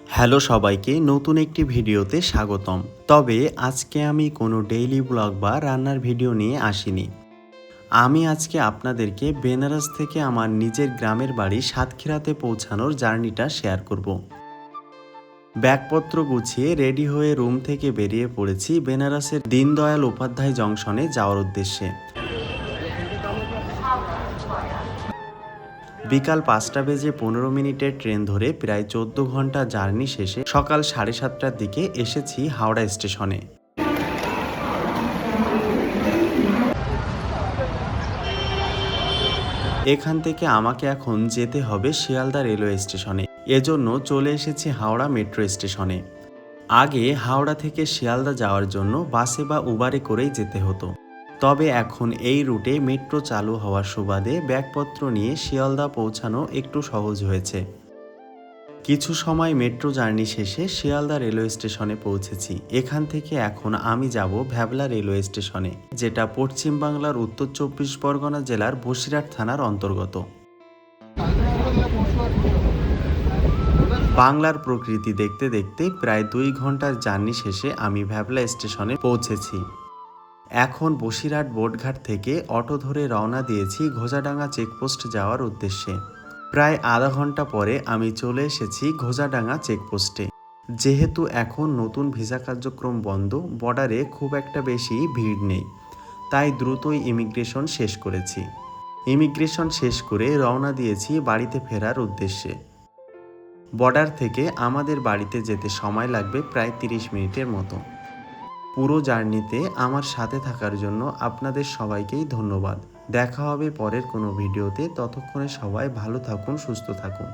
Hello সবাইকে নতুন একটি ভিডিওতে স্বাগতম। তবে আজকে আমি কোনো ডেইলি ব্লগ বা রান্নার ভিডিও নিয়ে আসিনি। আমি আজকে আপনাদেরকে বেনারস থেকে আমার নিজের গ্রামের বাড়ি সাতক্ষীরাতে পৌঁছানোর জার্নিটা শেয়ার করব। ব্যাগপত্র গুছিয়ে রেডি হয়ে রুম থেকে বেরিয়ে পড়েছি বেনারসের দীনদয়াল উপাধ্যায় জংশনে যাওয়ার উদ্দেশ্যে। বিকাল 5:15 ট্রেন ধরে প্রায় 14 ঘন্টা জার্নি শেষে সকাল 7:30টার দিকে এসেছি হাওড়া স্টেশনে। এখান থেকে আমাকে এখন যেতে হবে শিয়ালদা রেলওয়ে স্টেশনে। এজন্য চলে এসেছি হাওড়া মেট্রো স্টেশনে। আগে হাওড়া থেকে শিয়ালদা যাওয়ার জন্য বাসে বা উবারে করেই যেতে হতো, তবে এখন এই রুটে মেট্রো চালু হওয়ার সুবাদে ব্যাগপত্র নিয়ে শিয়ালদা পৌঁছানো একটু সহজ হয়েছে। কিছু সময় মেট্রো জার্নি শেষে শিয়ালদা রেলওয়ে স্টেশনে পৌঁছেছি। এখান থেকে এখন আমি যাব ভ্যাবলা রেলওয়ে স্টেশনে, যেটা পশ্চিম বাংলার উত্তর 24 পরগনা জেলার বসিরহাট থানার অন্তর্গত। বাংলার প্রকৃতি দেখতে দেখতে প্রায় 2 ঘন্টার জার্নি শেষে আমি ভ্যাবলা স্টেশনে পৌঁছেছি। এখন বসিরহাট বোটঘাট থেকে অটো ধরে রওনা দিয়েছি ঘোজাডাঙ্গা চেকপোস্ট যাওয়ার উদ্দেশ্যে। প্রায় আধা ঘন্টা পরে আমি চলে এসেছি ঘোজাডাঙ্গা চেকপোস্টে। যেহেতু এখন নতুন ভিসা কার্যক্রম বন্ধ, বর্ডারে খুব একটা বেশি ভিড় নেই, তাই দ্রুতই ইমিগ্রেশন শেষ করেছি। ইমিগ্রেশন শেষ করে রওনা দিয়েছি বাড়িতে ফেরার উদ্দেশ্যে। বর্ডার থেকে আমাদের বাড়িতে যেতে সময় লাগবে প্রায় 30 মিনিটের মতো। পুরো জার্নিতে আমার সাথে থাকার জন্য আপনাদের সবাইকেই ধন্যবাদ। দেখা হবে পরের কোনো ভিডিওতে। ততক্ষণে সবাই ভালো থাকুন, সুস্থ থাকুন।